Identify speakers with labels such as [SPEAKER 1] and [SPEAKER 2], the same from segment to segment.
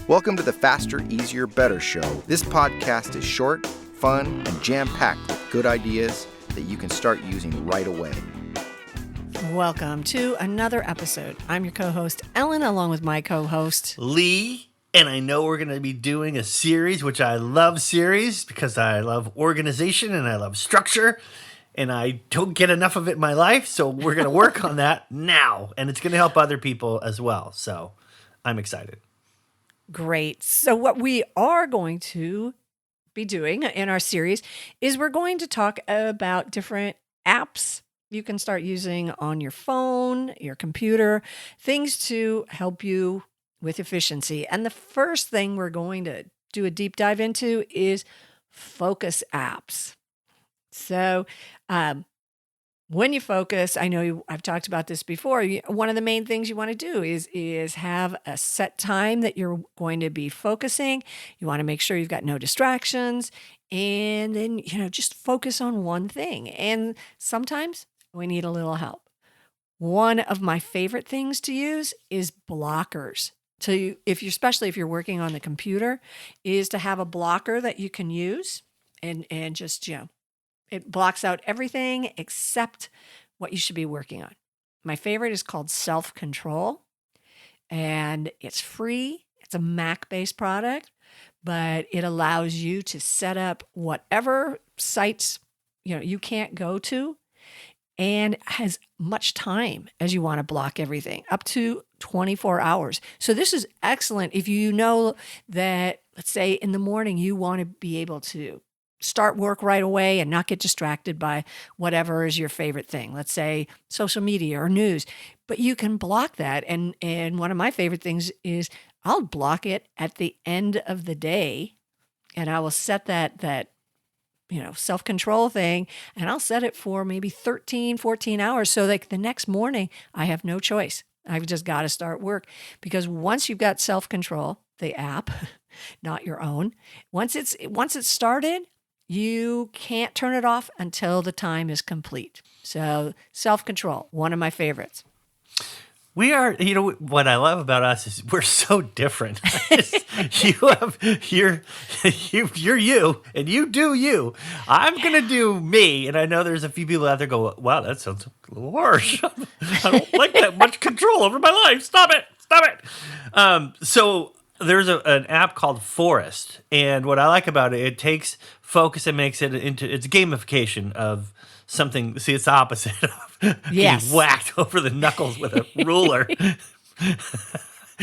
[SPEAKER 1] Welcome to the Faster, Easier, Better show. This podcast is short, fun, and jam-packed with good ideas that you can start using right away.
[SPEAKER 2] Welcome to another episode. I'm your co-host, Ellen, along with my co-host,
[SPEAKER 3] Lee. And I know we're going to be doing a series, which I love series because I love organization and I love structure. And I don't get enough of it in my life. So we're going to work on that now. And it's going to help other people as well. So I'm excited.
[SPEAKER 2] Great. So what we are going to be doing in our series is we're going to talk about different apps you can start using on your phone, your computer, things to help you with efficiency. And the first thing we're going to do a deep dive into is focus apps. So when you focus, I know I've talked about this before, one of the main things you want to do is have a set time that you're going to be focusing. You want to make sure you've got no distractions, and then, just focus on one thing. And sometimes we need a little help. One of my favorite things to use is blockers. So especially if you're working on the computer, is to have a blocker that you can use and just, it blocks out everything except what you should be working on. My favorite is called Self-Control, and it's free. It's a Mac-based product, but it allows you to set up whatever sites, you can't go to, and has much time as you want to block everything, up to 24 hours. So this is excellent if you know that, let's say in the morning, you want to be able to start work right away and not get distracted by whatever is your favorite thing. Let's say social media or news, but you can block that. And one of my favorite things is I'll block it at the end of the day, and I will set that self-control thing, and I'll set it for maybe 13, 14 hours. So like the next morning, I have no choice. I've just got to start work, because once you've got self-control, the app, not your own, once it's started, you can't turn it off until the time is complete. So self-control, one of my favorites.
[SPEAKER 3] We are, what I love about us is we're so different. You're you, and you do you. I'm going to do me, and I know there's a few people out there go, wow, that sounds a little harsh. I don't like that much control over my life. Stop it. So there's an app called Forest, and what I like about it, it takes focus and makes it into, it's gamification of something. See, it's the opposite of being whacked over the knuckles with a ruler.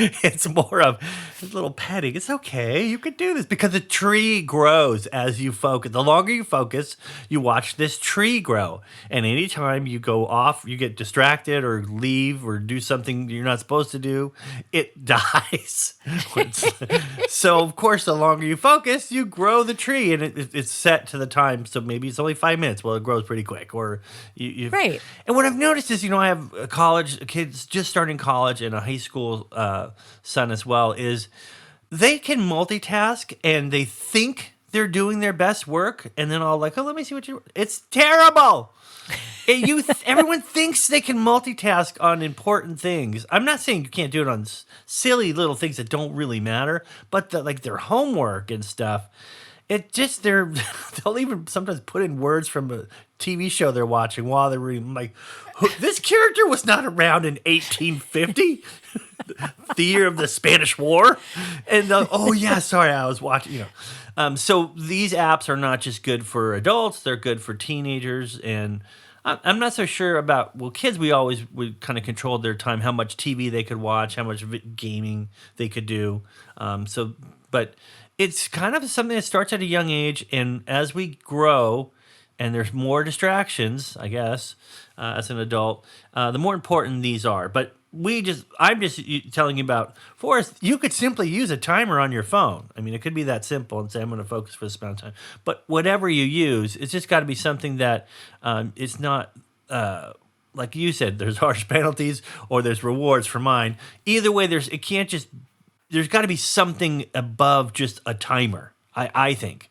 [SPEAKER 3] It's more of a little petting. It's okay. You can do this, because the tree grows as you focus. The longer you focus, you watch this tree grow. And anytime you go off, you get distracted or leave or do something you're not supposed to do, it dies. So, of course, the longer you focus, you grow the tree, and it's set to the time. So maybe it's only 5 minutes. Well, it grows pretty quick. Or
[SPEAKER 2] Right.
[SPEAKER 3] And what I've noticed is, I have kids just starting college and a high school son as well, is they can multitask and they think they're doing their best work, and then I'll let me see what it's terrible. Everyone thinks they can multitask on important things. I'm not saying you can't do it on silly little things that don't really matter, but their homework and stuff. It just, they'll even sometimes put in words from a TV show they're watching while they're reading. Like, this character was not around in 1850, the year of the Spanish War. And, oh yeah, sorry, I was watching, So these apps are not just good for adults, they're good for teenagers. And I'm not so sure about, kids, we kind of controlled their time, how much TV they could watch, how much gaming they could do. But it's kind of something that starts at a young age, and as we grow and there's more distractions, I guess, as an adult, the more important these are. But I'm just telling you about Forest. You could simply use a timer on your phone. I mean, it could be that simple and say, I'm going to focus for this amount of time. But whatever you use, it's just got to be something that it's not, like you said, there's harsh penalties or there's rewards for mine. Either way, there's got to be something above just a timer, I think,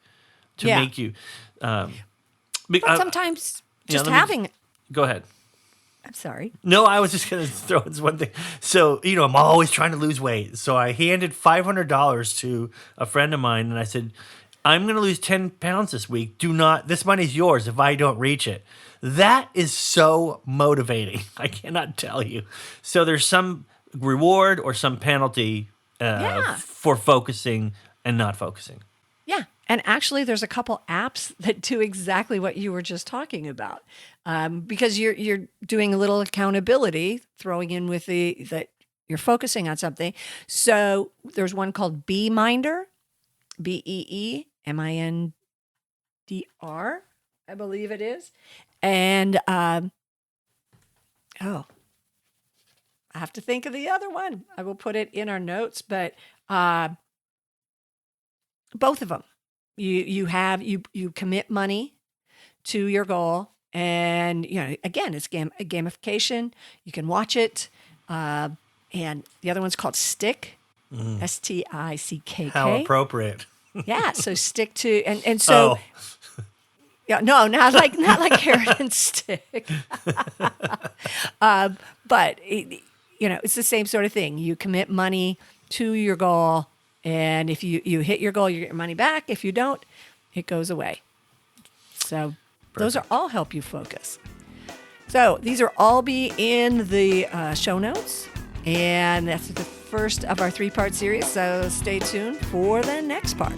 [SPEAKER 3] to make you.
[SPEAKER 2] But sometimes just having
[SPEAKER 3] Go ahead.
[SPEAKER 2] I'm sorry.
[SPEAKER 3] No, I was just going to throw in one thing. So, I'm always trying to lose weight. So I handed $500 to a friend of mine and I said, I'm going to lose 10 pounds this week. This money's yours if I don't reach it. That is so motivating. I cannot tell you. So there's some reward or some penalty for focusing and not focusing.
[SPEAKER 2] Yeah. And actually, there's a couple apps that do exactly what you were just talking about, because you're doing a little accountability, throwing in with that you're focusing on something. So there's one called Beeminder, BeeMindr, I believe it is, and I have to think of the other one. I will put it in our notes, but both of them. You commit money to your goal, and again, it's gamification. You can watch it, and the other one's called Stick, Stickk.
[SPEAKER 3] How appropriate.
[SPEAKER 2] Yeah, so stick to and so. Yeah, no, not like carrot and stick, but it's the same sort of thing. You commit money to your goal. And if you hit your goal, you get your money back. If you don't, it goes away. So those are all help you focus. So these are all be in the show notes. And that's the first of our 3-part series. So stay tuned for the next part.